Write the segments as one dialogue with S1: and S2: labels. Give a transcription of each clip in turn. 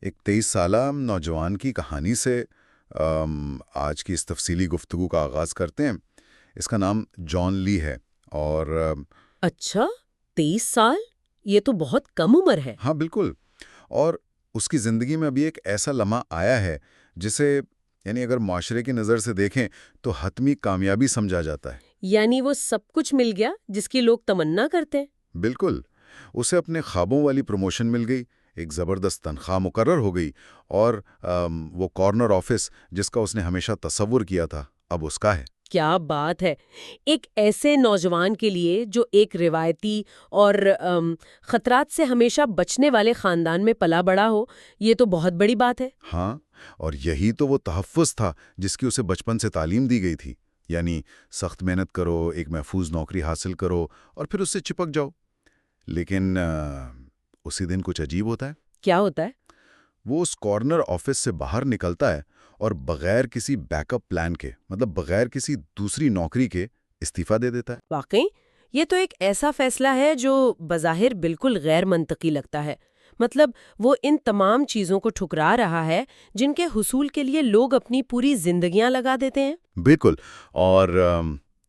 S1: ایک 23 سالہ نوجوان کی کہانی سے آج کی اس تفصیلی گفتگو کا آغاز کرتے ہیں۔ اس کا نام جان لی ہے اور
S2: اچھا، 23 سال؟ یہ تو بہت کم عمر ہے۔
S1: ہاں بالکل، اور اس کی زندگی میں ابھی ایک ایسا لمحہ آیا ہے جسے اگر معاشرے کی نظر سے دیکھیں تو حتمی کامیابی سمجھا جاتا ہے۔
S2: یعنی وہ سب کچھ مل گیا جس کی لوگ تمنا کرتے ہیں۔
S1: بالکل، اسے اپنے خوابوں والی پروموشن مل گئی، ایک زبردست تنخواہ مقرر ہو گئی اور وہ کارنر آفس جس کا اس نے ہمیشہ تصور کیا تھا اب اس کا ہے۔
S2: کیا بات ہے! ایک ایسے نوجوان کے لیے جو ایک روایتی اور خطرات سے ہمیشہ بچنے والے خاندان میں پلا بڑا ہو، یہ تو بہت بڑی بات ہے۔
S1: ہاں، اور یہی تو وہ تحفظ تھا جس کی اسے بچپن سے تعلیم دی گئی تھی، یعنی سخت محنت کرو، ایک محفوظ نوکری حاصل کرو اور پھر اس سے چپک جاؤ۔ لیکن اسی دن کچھ عجیب ہوتا ہے۔
S2: کیا ہوتا ہے؟
S1: وہ اس کارنر آفس سے باہر نکلتا ہے اور بغیر کسی بیک اپ پلان کے، بغیر کسی دوسری نوکری کے استعفیٰ دے دیتا ہے۔
S2: واقعی یہ تو ایک ایسا فیصلہ ہے جو بظاہر بالکل غیر منطقی لگتا ہے۔ وہ ان تمام چیزوں کو ٹھکرا رہا ہے جن کے حصول کے لیے لوگ اپنی پوری زندگیاں لگا دیتے ہیں۔
S1: بالکل، اور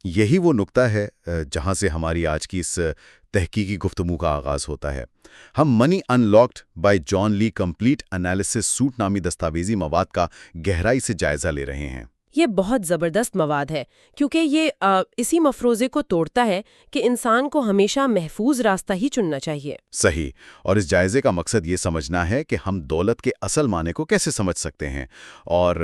S1: یہی وہ نقطہ ہے جہاں سے ہماری آج کی اس تحقیقی گفتگو کا آغاز ہوتا ہے۔ ہم منی ان لاکڈ بائی جان لی کمپلیٹ انالیسس سوٹ نامی دستاویزی مواد کا گہرائی سے جائزہ لے رہے ہیں۔
S2: یہ بہت زبردست مواد ہے کیونکہ یہ اسی مفروضے کو توڑتا ہے کہ انسان کو ہمیشہ محفوظ راستہ ہی چننا چاہیے۔
S1: صحیح، اور اس جائزے کا مقصد یہ سمجھنا ہے کہ ہم دولت کے اصل معنی کو کیسے سمجھ سکتے ہیں اور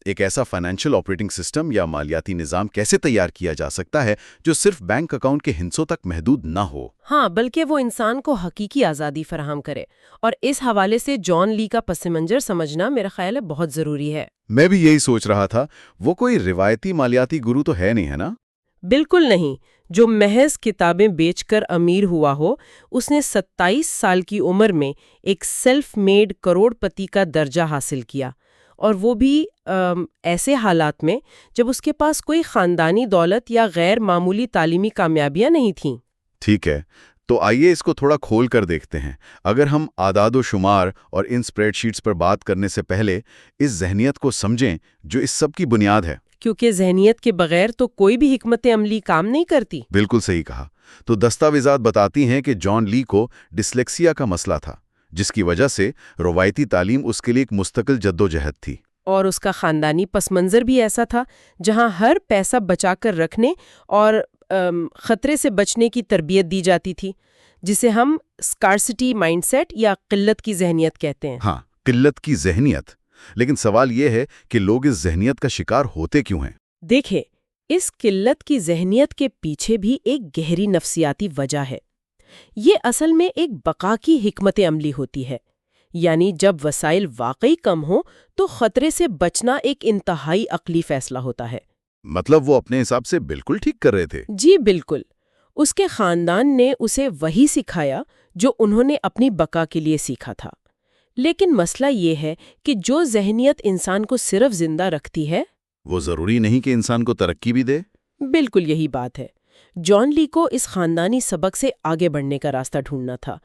S1: ایک ایسا فائنینشیل آپریٹنگ سسٹم یا مالیاتی نظام کیسے تیار کیا جا سکتا ہے جو صرف بینک اکاؤنٹ کے ہندسوں تک محدود نہ ہو۔
S2: ہاں، بلکہ وہ انسان کو حقیقی آزادی فراہم کرے، اور اس حوالے سے جان لی کا پس منظر سمجھنا میرا خیال ہے بہت ضروری ہے۔
S1: میں بھی یہی سوچ رہا تھا، وہ کوئی روایتی مالیاتی گرو تو ہے نہیں، ہے نا؟
S2: بالکل نہیں، جو محض کتابیں بیچ کر امیر ہوا ہو۔ اس نے 27 سال کی عمر میں ایک سیلف میڈ کروڑ پتی کا درجہ حاصل کیا، اور وہ بھی ایسے حالات میں جب اس کے پاس کوئی خاندانی دولت یا غیر معمولی تعلیمی کامیابیاں نہیں تھیں۔
S1: ٹھیک ہے، تو آئیے اس کو تھوڑا کھول کر دیکھتے ہیں۔ اگر ہم اعداد و شمار اور ان اسپریڈ شیٹس پر بات کرنے سے پہلے اس ذہنیت کو سمجھیں جو اس سب کی بنیاد ہے۔
S2: کیونکہ ذہنیت کے بغیر تو کوئی بھی حکمت عملی کام نہیں کرتی۔
S1: بالکل صحیح کہا۔ تو دستاویزات بتاتی ہیں کہ جان لی کو ڈسلیکسیا کا مسئلہ تھا، جس کی وجہ سے روایتی تعلیم اس کے لیے ایک مستقل جدوجہد تھی۔ اور
S2: اس کا خاندانی پس منظر بھی ایسا تھا جہاں ہر پیسہ بچا کر رکھنے اور خطرے سے بچنے کی تربیت دی جاتی تھی، جسے ہم اسکارسٹی مائنڈ سیٹ یا قلت کی ذہنیت کہتے ہیں۔
S1: ہاں، قلت کی ذہنیت۔ لیکن سوال یہ ہے کہ لوگ اس ذہنیت کا شکار ہوتے کیوں ہیں؟
S2: دیکھیں، اس قلت کی ذہنیت کے پیچھے بھی ایک گہری نفسیاتی وجہ ہے۔ یہ اصل میں ایک بقا کی حکمت عملی ہوتی ہے، یعنی جب وسائل واقعی کم ہوں تو خطرے سے بچنا ایک انتہائی عقلی فیصلہ ہوتا ہے۔
S1: وہ اپنے حساب سے بالکل ٹھیک کر رہے تھے۔
S2: جی بالکل، اس کے خاندان نے اسے وہی سکھایا جو انہوں نے اپنی بقا کے لیے سیکھا تھا۔ لیکن مسئلہ یہ ہے کہ جو ذہنیت انسان کو صرف زندہ رکھتی ہے،
S1: وہ ضروری نہیں کہ انسان کو ترقی بھی دے۔
S2: بالکل یہی بات ہے۔ جان لی کو اس خاندانی سبق سے آگے بڑھنے کا راستہ ڈھونڈنا تھا۔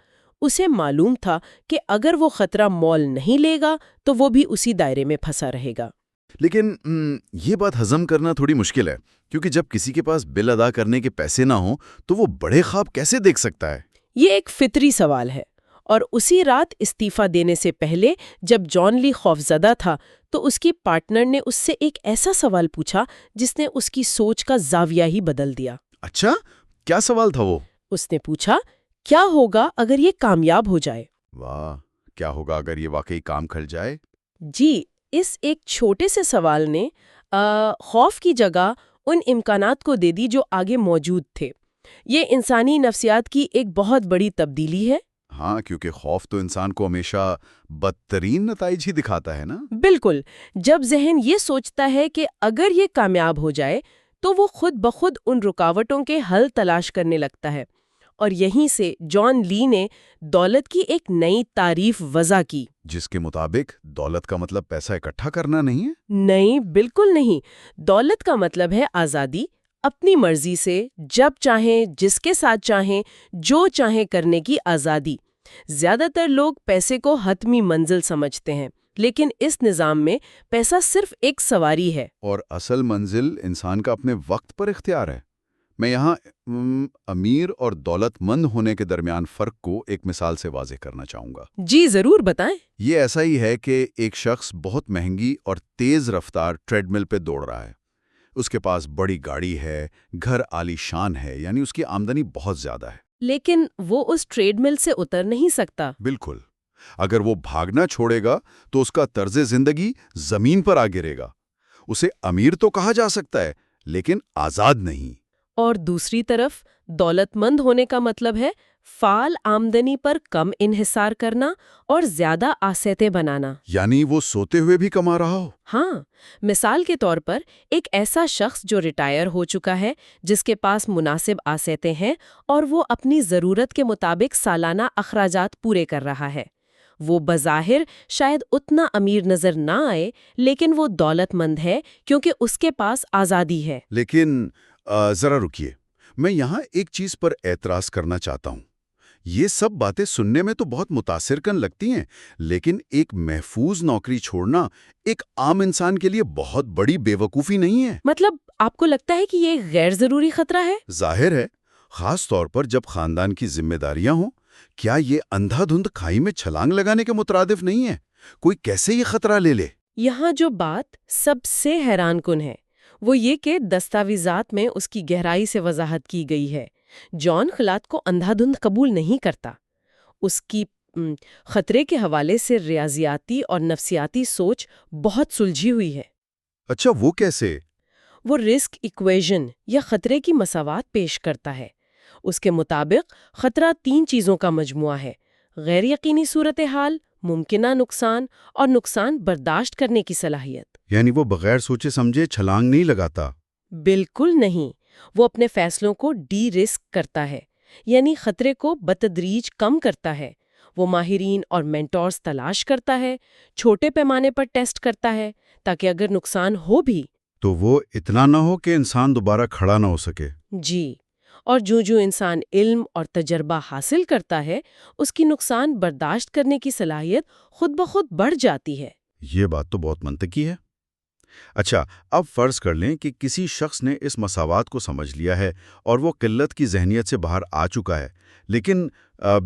S2: اسے معلوم تھا کہ اگر وہ خطرہ مول نہیں لے گا تو وہ بھی اسی دائرے میں پھنسا رہے گا۔
S1: لیکن یہ بات ہضم کرنا تھوڑی مشکل ہے، کیونکہ جب کسی کے پاس بل ادا کرنے کے پیسے نہ ہوں تو وہ بڑے خواب کیسے دیکھ سکتا ہے؟
S2: یہ ایک فطری سوال ہے، اور اسی رات استعفیٰ دینے سے پہلے جب جان لی خوفزدہ تھا تو اس کی پارٹنر نے اس سے ایک ایسا سوال پوچھا جس نے اس کی سوچ کا زاویہ ہی بدل دیا۔
S1: اچھا، کیا سوال تھا وہ؟
S2: اس نے پوچھا، کیا ہوگا اگر یہ کامیاب ہو جائے؟
S1: واہ، کیا ہوگا اگر یہ واقعی کام کھل جائے؟
S2: جی، اس ایک چھوٹے سے سوال نے خوف کی جگہ ان امکانات کو دے دی جو آگے موجود تھے۔ یہ انسانی نفسیات کی ایک بہت بڑی تبدیلی ہے۔
S1: ہاں، کیونکہ خوف تو انسان کو ہمیشہ بدترین نتائج ہی دکھاتا ہے نا؟
S2: بالکل، جب ذہن یہ سوچتا ہے کہ اگر یہ کامیاب ہو جائے تو وہ خود بخود ان رکاوٹوں کے حل تلاش کرنے لگتا ہے، اور یہیں سے جان لی نے دولت کی ایک نئی تعریف وضع کی،
S1: جس کے مطابق دولت کا مطلب پیسہ اکٹھا کرنا نہیں ہے؟
S2: نہیں، بالکل نہیں۔ دولت کا مطلب ہے آزادی، اپنی مرضی سے جب چاہیں، جس کے ساتھ چاہیں، جو چاہیں کرنے کی آزادی۔ زیادہ تر لوگ پیسے کو حتمی منزل سمجھتے ہیں، لیکن اس نظام میں پیسہ صرف ایک سواری ہے۔
S1: اور اصل منزل انسان کا اپنے وقت پر اختیار ہے۔ میں یہاں امیر اور دولت مند ہونے کے درمیان فرق کو ایک مثال سے واضح کرنا چاہوں گا۔
S2: جی ضرور بتائیں۔
S1: یہ ایسا ہی ہے کہ ایک شخص بہت مہنگی اور تیز رفتار ٹریڈ مل پہ دوڑ رہا ہے۔ اس کے پاس بڑی گاڑی ہے، گھر عالی شان ہے، یعنی اس کی آمدنی بہت زیادہ ہے۔
S2: لیکن وہ اس ٹریڈ مل سے اتر نہیں سکتا۔
S1: بالکل۔ اگر وہ بھاگنا چھوڑے گا تو اس کا طرز زندگی زمین پر آ گرے گا۔ اسے امیر تو کہا جا سکتا ہے، لیکن آزاد نہیں۔
S2: اور دوسری طرف دولت مند ہونے کا مطلب ہے فعال آمدنی پر کم انحصار کرنا اور زیادہ آسیتیں بنانا۔
S1: یعنی وہ سوتے ہوئے بھی کما رہا ہو۔
S2: ہاں، مثال کے طور پر ایک ایسا شخص جو ریٹائر ہو چکا ہے، جس کے پاس مناسب آسیتیں ہیں اور وہ اپنی ضرورت کے مطابق سالانہ اخراجات پورے کر رہا ہے۔ وہ بظاہر شاید اتنا امیر نظر نہ آئے، لیکن وہ دولت مند ہے کیونکہ اس کے پاس آزادی ہے۔
S1: لیکن ذرا رکیے، میں یہاں ایک چیز پر اعتراض کرنا چاہتا ہوں۔ یہ سب باتیں سننے میں تو بہت متاثر کن لگتی ہیں، لیکن ایک محفوظ نوکری چھوڑنا ایک عام انسان کے لیے بہت بڑی بے وقوفی نہیں ہے؟
S2: مطلب آپ کو لگتا ہے کہ یہ غیر ضروری خطرہ ہے؟
S1: ظاہر ہے، خاص طور پر جب خاندان کی ذمہ داریاں ہوں۔ کیا یہ اندھا دھند کھائی میں چھلانگ لگانے کے مترادف نہیں ہے؟ کوئی کیسے یہ خطرہ لے لے؟
S2: یہاں جو بات سب سے حیران کن ہے وہ یہ کہ دستاویزات میں اس کی گہرائی سے وضاحت کی گئی ہے۔ جان خلات کو اندھا دھند قبول نہیں کرتا۔ اس کی خطرے کے حوالے سے ریاضیاتی اور نفسیاتی سوچ بہت سلجھی ہوئی ہے۔
S1: اچھا، وہ کیسے؟
S2: وہ رسک ایکویژن یا خطرے کی مساوات پیش کرتا ہے۔ اس کے مطابق خطرہ 3 چیزوں کا مجموعہ ہے: غیر یقینی صورتحال، ممکنہ نقصان اور نقصان برداشت کرنے کی صلاحیت۔
S1: یعنی وہ بغیر سوچے سمجھے چھلانگ نہیں لگاتا؟
S2: بالکل نہیں، وہ اپنے فیصلوں کو ڈی رسک کرتا ہے، یعنی خطرے کو بتدریج کم کرتا ہے۔ وہ ماہرین اور مینٹورز تلاش کرتا ہے، چھوٹے پیمانے پر ٹیسٹ کرتا ہے تاکہ اگر نقصان ہو بھی
S1: تو وہ اتنا نہ ہو کہ انسان دوبارہ کھڑا نہ ہو سکے۔
S2: جی، اور جو انسان علم اور تجربہ حاصل کرتا ہے، اس کی نقصان برداشت کرنے کی صلاحیت خود بخود بڑھ جاتی ہے۔
S1: یہ بات تو بہت منطقی ہے۔ اچھا، اب فرض کر لیں کہ کسی شخص نے اس مساوات کو سمجھ لیا ہے اور وہ قلت کی ذہنیت سے باہر آ چکا ہے، لیکن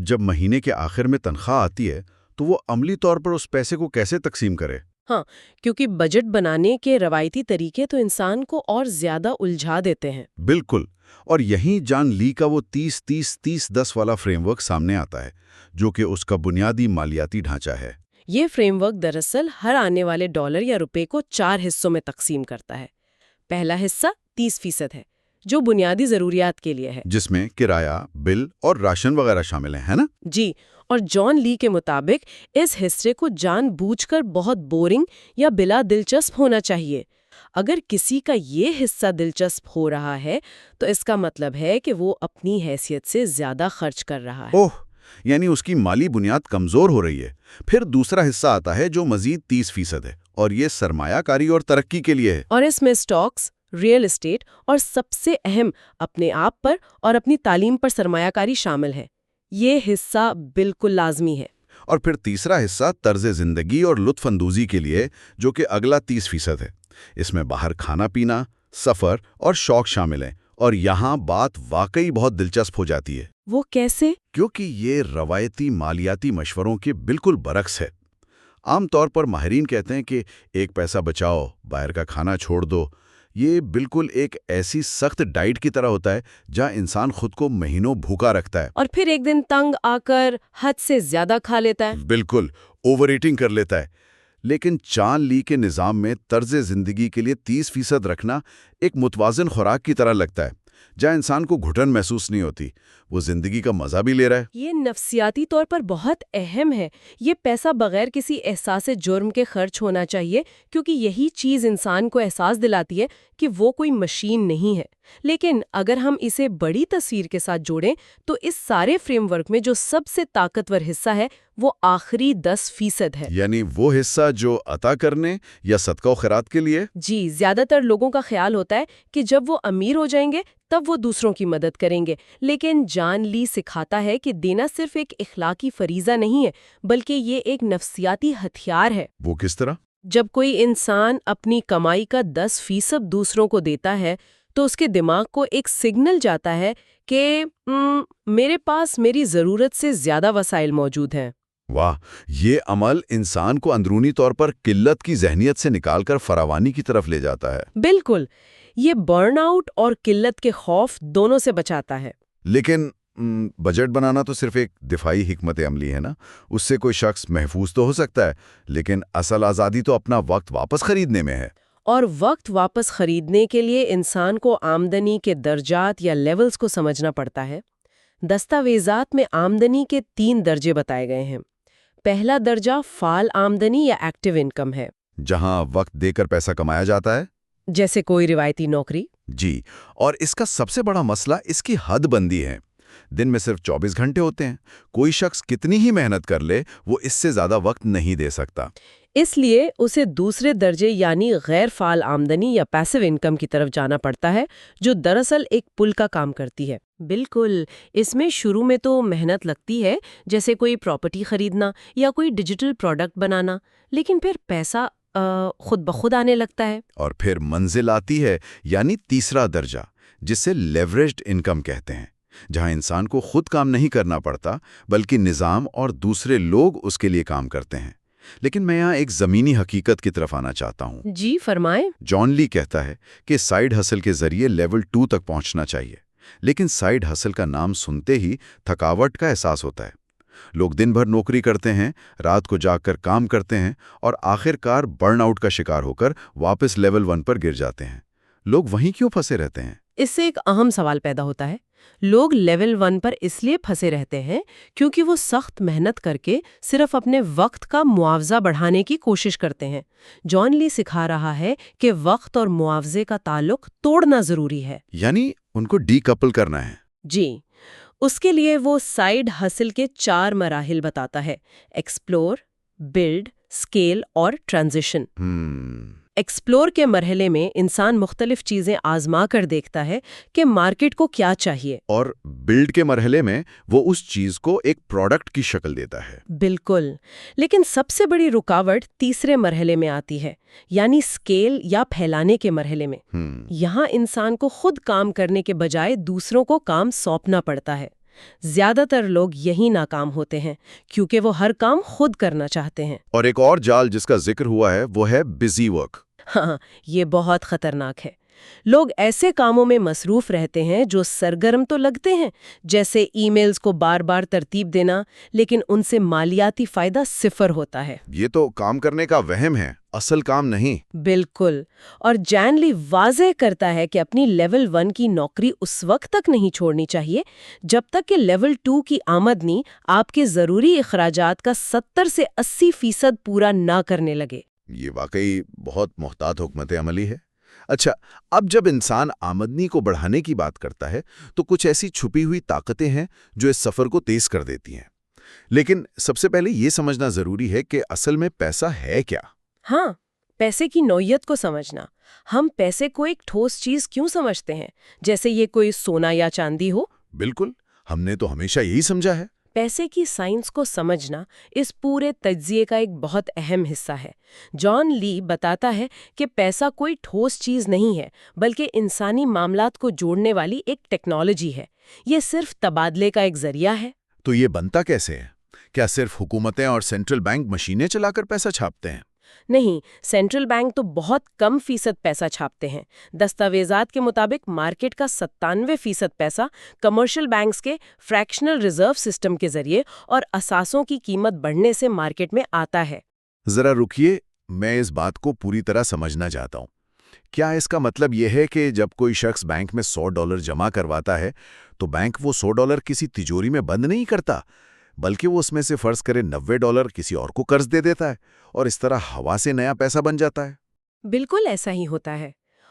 S1: جب مہینے کے آخر میں تنخواہ آتی ہے تو وہ عملی طور پر اس پیسے کو کیسے تقسیم کرے؟
S2: ہاں، کیونکہ بجٹ بنانے کے روایتی طریقے تو انسان کو اور زیادہ الجھا دیتے ہیں۔
S1: بالکل، اور یہیں جان لی کا وہ 30-30-30-10 والا فریم ورک سامنے آتا ہے، جو کہ اس کا بنیادی مالیاتی ڈھانچہ ہے۔
S2: یہ فریم ورک دراصل ہر آنے والے ڈالر یا روپے کو 4 حصوں میں تقسیم کرتا ہے۔ پہلا حصہ 30% ہے، جو بنیادی ضروریات کے لیے ہے،
S1: جس میں کرایہ، بل اور راشن وغیرہ شامل ہیں، ہے نا؟
S2: جی، اور جان لی کے مطابق اس حصے کو جان بوجھ کر بہت بورنگ یا بلا دلچسپ ہونا چاہیے۔ اگر کسی کا یہ حصہ دلچسپ ہو رہا ہے تو اس کا مطلب ہے کہ وہ اپنی حیثیت سے زیادہ خرچ کر رہا ہے۔
S1: اوہ، یعنی اس کی مالی بنیاد کمزور ہو رہی ہے۔ پھر دوسرا حصہ آتا ہے جو مزید 30% ہے، اور یہ سرمایہ کاری اور ترقی کے لیے ہے۔
S2: اور اس میں سٹاکس، ریئل اسٹیٹ اور سب سے اہم اپنے آپ پر اور اپنی تعلیم پر سرمایہ کاری شامل ہے۔ یہ حصہ بالکل لازمی ہے۔
S1: اور پھر تیسرا حصہ طرز زندگی اور لطف اندوزی کے لیے، جو کہ اگلا 30% ہے۔ اس میں باہر کھانا پینا، سفر اور شوق شامل ہیں، اور یہاں بات واقعی بہت دلچسپ ہو جاتی ہے۔
S2: وہ کیسے؟
S1: کیونکہ یہ روایتی مالیاتی مشوروں کے بالکل برعکس ہے۔ عام طور پر ماہرین کہتے ہیں کہ ایک پیسہ بچاؤ، باہر کا کھانا چھوڑ دو۔ یہ بالکل ایک ایسی سخت ڈائٹ کی طرح ہوتا ہے جہاں انسان خود کو مہینوں بھوکا رکھتا ہے،
S2: اور پھر ایک دن تنگ آ کر حد سے زیادہ کھا لیتا ہے۔
S1: بالکل اوور ایٹنگ کر لیتا ہے۔ لیکن چان لی کے نظام میں طرز زندگی کے لیے 30% رکھنا ایک متوازن خوراک کی طرح لگتا ہے، جہاں انسان کو گھٹن محسوس نہیں ہوتی، وہ زندگی کا مزہ بھی لے رہا ہے۔
S2: یہ نفسیاتی طور پر بہت اہم ہے۔ یہ پیسہ بغیر کسی احساس جرم کے خرچ ہونا چاہیے، کیونکہ یہی چیز انسان کو احساس دلاتی ہے کہ وہ کوئی مشین نہیں ہے۔ لیکن اگر ہم اسے بڑی تصویر کے ساتھ جوڑیں تو اس سارے فریم ورک میں جو سب سے طاقتور حصہ ہے وہ آخری 10% ہے۔
S1: یعنی وہ حصہ جو عطا کرنے یا صدقہ و خیرات کے لیے؟
S2: جی، زیادہ تر لوگوں کا خیال ہوتا ہے کہ جب وہ امیر ہو جائیں گے تب وہ دوسروں کی مدد کریں گے، لیکن جان لی سکھاتا ہے کہ دینا صرف ایک اخلاقی فریضہ نہیں ہے، بلکہ یہ ایک نفسیاتی ہتھیار ہے۔
S1: وہ کس طرح؟
S2: جب کوئی انسان اپنی کمائی کا 10% دوسروں کو دیتا ہے تو اس کے دماغ کو ایک سگنل جاتا ہے کہ میرے پاس میری ضرورت سے زیادہ وسائل موجود ہیں۔
S1: واہ، یہ عمل انسان کو اندرونی طور پر قلت کی ذہنیت سے نکال کر فراوانی کی طرف لے جاتا ہے۔
S2: بالکل، یہ برن آؤٹ اور قلت کے خوف دونوں سے بچاتا ہے۔
S1: لیکن بجٹ بنانا تو صرف ایک دفاعی حکمت عملی ہے نا؟ اس سے کوئی شخص محفوظ تو ہو سکتا ہے، لیکن اصل آزادی تو اپنا وقت واپس خریدنے میں ہے۔
S2: اور وقت واپس خریدنے کے لیے انسان کو آمدنی کے درجات یا لیولز کو سمجھنا پڑتا ہے۔ دستاویزات میں آمدنی کے 3 درجے بتائے گئے ہیں۔ پہلا درجہ فعال آمدنی یا ایکٹیو انکم ہے،
S1: جہاں وقت دے کر پیسہ کمایا جاتا ہے۔
S2: جیسے کوئی روایتی نوکری۔
S1: جی، اور اس کا سب سے بڑا مسئلہ اس کی حد بندی ہے۔ دن میں صرف 24 گھنٹے ہوتے ہیں، کوئی شخص کتنی ہی محنت کر لے وہ اس سے زیادہ وقت نہیں دے سکتا۔
S2: اس لیے اسے دوسرے درجے یعنی غیر فعال آمدنی یا پیسو انکم کی طرف جانا پڑتا ہے، جو دراصل ایک پل کا کام کرتی ہے۔ بالکل، اس میں شروع میں تو محنت لگتی ہے، جیسے کوئی پراپرٹی خریدنا یا کوئی ڈیجیٹل پروڈکٹ بنانا، لیکن پھر پیسہ خود بخود آنے لگتا ہے۔
S1: اور پھر منزل آتی ہے، یعنی تیسرا درجہ، جسے لیوریجڈ انکم کہتے ہیں، جہاں انسان کو خود کام نہیں کرنا پڑتا بلکہ نظام اور دوسرے لوگ اس کے لیے کام کرتے ہیں۔ لیکن میں یہاں ایک زمینی حقیقت کی طرف آنا چاہتا ہوں۔
S2: جی فرمائیں۔
S1: جان لی کہتا ہے کہ سائیڈ ہسل کے ذریعے لیول 2 تک پہنچنا چاہیے، لیکن سائیڈ ہسل کا نام سنتے ہی تھکاوٹ کا احساس ہوتا ہے۔ لوگ دن بھر نوکری کرتے ہیں، رات کو جاگ کر کام کرتے ہیں اور آخر کار برن آؤٹ کا شکار ہو کر واپس لیول 1 پر گر جاتے ہیں۔ لوگ وہیں کیوں پھنسے رہتے ہیں؟
S2: اس سے ایک اہم سوال پیدا ہوتا ہے۔ لوگ لیول 1 پر اس لیے پھنسے رہتے ہیں کیونکہ وہ سخت محنت کر کے صرف اپنے وقت کا معاوضہ بڑھانے کی کوشش کرتے ہیں۔ جان لی سکھا رہا ہے کہ وقت اور معاوضے کا تعلق توڑنا ضروری ہے،
S1: یعنی ان کو ڈی کپل کرنا ہے۔
S2: جی، اس کے لیے وہ سائیڈ ہسل کے 4 مراحل بتاتا ہے: ایکسپلور، بلڈ، اسکیل اور ٹرانزیشن۔ ایکسپلور کے مرحلے میں انسان مختلف چیزیں آزما کر دیکھتا ہے کہ مارکیٹ کو کیا چاہیے،
S1: اور بلڈ کے مرحلے میں وہ اس چیز کو ایک پروڈکٹ کی شکل دیتا ہے۔
S2: بالکل، لیکن سب سے بڑی رکاوٹ تیسرے مرحلے میں آتی ہے، یعنی اسکیل یا پھیلانے کے مرحلے میں۔ یہاں انسان کو خود کام کرنے کے بجائے دوسروں کو کام سونپنا پڑتا ہے۔ زیادہ تر لوگ یہی ناکام ہوتے ہیں کیونکہ وہ ہر کام خود کرنا چاہتے ہیں۔
S1: اور ایک اور جال جس کا ذکر ہوا ہے وہ ہے بزی ورک۔
S2: ہاں، یہ بہت خطرناک ہے۔ لوگ ایسے کاموں میں مصروف رہتے ہیں جو سرگرم تو لگتے ہیں، جیسے ای میلز کو بار بار ترتیب دینا، لیکن ان سے مالیاتی فائدہ صفر ہوتا ہے۔
S1: یہ تو کام کرنے کا وہم ہے، اصل کام نہیں۔
S2: بالکل، اور جان لی واضح کرتا ہے کہ اپنی لیول 1 کی نوکری اس وقت تک نہیں چھوڑنی چاہیے جب تک کہ لیول 2 کی آمدنی آپ کے ضروری اخراجات کا 70 سے 80% پورا نہ کرنے لگے۔
S1: یہ واقعی بہت محتاط حکمت عملی ہے۔ اچھا، اب جب انسان آمدنی کو بڑھانے کی بات کرتا ہے تو کچھ ایسی چھپی ہوئی طاقتیں ہیں جو اس سفر کو تیز کر دیتی ہیں، لیکن سب سے پہلے یہ سمجھنا ضروری ہے کہ اصل میں پیسہ ہے کیا؟
S2: ہاں، پیسے کی نوعیت کو سمجھنا۔ ہم پیسے کو ایک ٹھوس چیز کیوں سمجھتے ہیں، جیسے یہ کوئی سونا یا چاندی ہو؟
S1: بالکل، ہم نے تو ہمیشہ یہی سمجھا ہے۔
S2: پیسے کی سائنس کو سمجھنا اس پورے تجزیے کا ایک بہت اہم حصہ ہے۔ جان لی بتاتا ہے کہ پیسہ کوئی ٹھوس چیز نہیں ہے، بلکہ انسانی معاملات کو جوڑنے والی ایک ٹیکنالوجی ہے۔ یہ صرف تبادلے کا ایک ذریعہ ہے۔
S1: تو یہ بنتا کیسے ہے؟ کیا صرف حکومتیں اور سینٹرل بینک مشینیں چلا کر پیسہ چھاپتے ہیں؟
S2: نہیں، سینٹرل بینک تو بہت کم فیصد پیسہ چھاپتے ہیں۔ دستاویزات کے مطابق مارکیٹ کا 97% پیسہ کمرشل بینکس کے فریکشنل ریزرو سسٹم کے ذریعے اور اثاثوں کی قیمت بڑھنے سے مارکیٹ میں آتا ہے۔
S1: ذرا رکیے، میں اس بات کو پوری طرح سمجھنا چاہتا ہوں۔ کیا اس کا مطلب یہ ہے کہ جب کوئی شخص بینک میں $100 جمع کرواتا ہے تو بینک وہ $100 کسی تجوری میں بند نہیں کرتا، بلکہ وہ اس میں سے فرض کرے $90 کسی اور کو قرض دے دیتا ہے اور اس طرح ہوا سے نیا پیسہ بن جاتا ہے؟
S2: بالکل ایسا ہی ہوتا ہے۔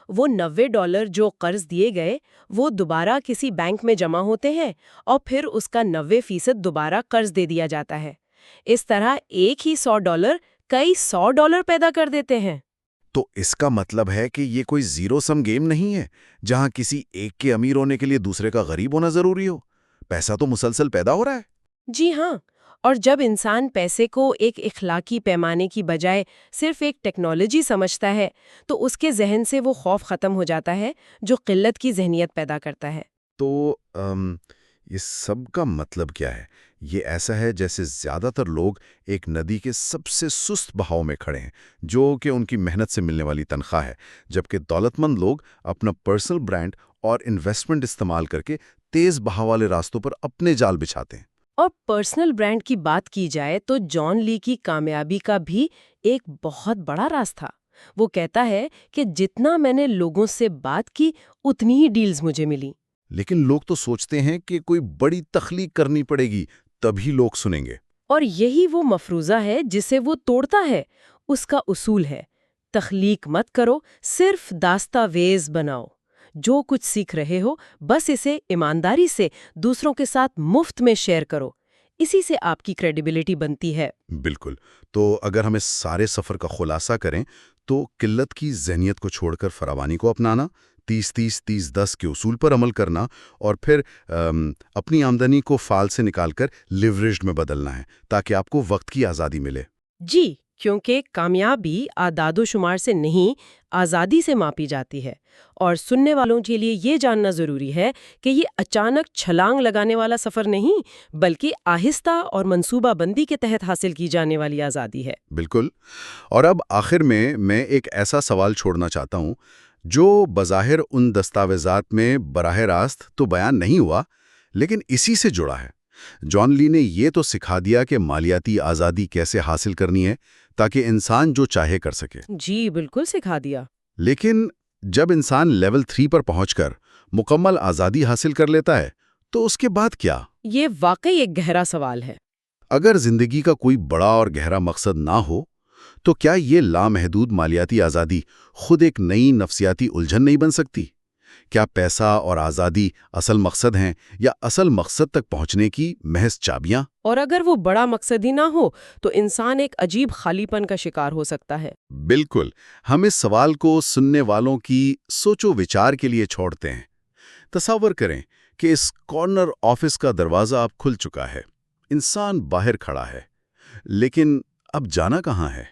S2: وہ $90 جو قرض دیے گئے وہ دوبارہ کسی بینک میں جمع ہوتے ہیں اور پھر اس کا 90% دوبارہ قرض دے دیا جاتا ہے۔ اس طرح ایک ہی $100 کئی $100 پیدا کر دیتے ہیں۔
S1: تو اس کا مطلب ہے کہ یہ کوئی زیرو سم گیم نہیں ہے جہاں کسی ایک کے امیر ہونے کے لیے دوسرے کا غریب ہونا ضروری ہو۔ پیسہ تو مسلسل پیدا ہو رہا ہے۔
S2: جی ہاں، اور جب انسان پیسے کو ایک اخلاقی پیمانے کی بجائے صرف ایک ٹیکنالوجی سمجھتا ہے تو اس کے ذہن سے وہ خوف ختم ہو جاتا ہے جو قلت کی ذہنیت پیدا کرتا ہے۔
S1: تو یہ سب کا مطلب کیا ہے؟ یہ ایسا ہے جیسے زیادہ تر لوگ ایک ندی کے سب سے سست بہاؤ میں کھڑے ہیں جو کہ ان کی محنت سے ملنے والی تنخواہ ہے، جبکہ دولت مند لوگ اپنا پرسنل برانڈ اور انویسٹمنٹ استعمال کر کے تیز بہاؤ والے راستوں پر اپنے جال بچھاتے ہیں۔
S2: اور پرسنل برانڈ کی بات کی جائے تو جان لی کی کامیابی کا بھی ایک بہت بڑا راز تھا۔ وہ کہتا ہے کہ جتنا میں نے لوگوں سے بات کی اتنی ہی ڈیلز مجھے ملی۔
S1: لیکن لوگ تو سوچتے ہیں کہ کوئی بڑی تخلیق کرنی پڑے گی تبھی لوگ سنیں گے۔
S2: اور یہی وہ مفروضہ ہے جسے وہ توڑتا ہے۔ اس کا اصول ہے تخلیق مت کرو، صرف دستاویز بناؤ۔ جو کچھ سیکھ رہے ہو بس اسے ایمانداری سے دوسروں کے ساتھ مفت میں شیئر کرو، اسی سے آپ کی کریڈیبلٹی بنتی ہے۔
S1: بالکل۔ تو اگر ہم اس سارے سفر کا خلاصہ کریں تو قلت کی ذہنیت کو چھوڑ کر فراوانی کو اپنانا، 30-30-30-10 کے اصول پر عمل کرنا اور پھر اپنی آمدنی کو فعال سے نکال کر لیوریجڈ میں بدلنا ہے تاکہ آپ کو وقت کی آزادی ملے۔
S2: جی، کیونکہ کامیابی اعداد و شمار سے نہیں، آزادی سے ماپی جاتی ہے۔ اور سننے والوں کے لیے یہ جاننا ضروری ہے کہ یہ اچانک چھلانگ لگانے والا سفر نہیں، بلکہ آہستہ اور منصوبہ بندی کے تحت حاصل کی جانے والی آزادی ہے۔
S1: بالکل۔ اور اب آخر میں ایک ایسا سوال چھوڑنا چاہتا ہوں جو بظاہر ان دستاویزات میں براہ راست تو بیان نہیں ہوا، لیکن اسی سے جڑا ہے۔ جان لی نے یہ تو سکھا دیا کہ مالیاتی آزادی کیسے حاصل کرنی ہے تاکہ انسان جو چاہے کر سکے۔
S2: جی بالکل سکھا دیا۔
S1: لیکن جب انسان لیول 3 پر پہنچ کر مکمل آزادی حاصل کر لیتا ہے تو اس کے بعد کیا؟
S2: یہ واقعی ایک گہرا سوال ہے۔
S1: اگر زندگی کا کوئی بڑا اور گہرا مقصد نہ ہو تو کیا یہ لامحدود مالیاتی آزادی خود ایک نئی نفسیاتی الجھن نہیں بن سکتی؟ کیا پیسہ اور آزادی اصل مقصد ہیں یا اصل مقصد تک پہنچنے کی محض چابیاں؟
S2: اور اگر وہ بڑا مقصد ہی نہ ہو تو انسان ایک عجیب خالی پن کا شکار ہو سکتا ہے۔
S1: بالکل۔ ہم اس سوال کو سننے والوں کی سوچ و وچار کے لیے چھوڑتے ہیں۔ تصور کریں کہ اس کارنر آفس کا دروازہ اب کھل چکا ہے، انسان باہر کھڑا ہے، لیکن اب جانا کہاں ہے؟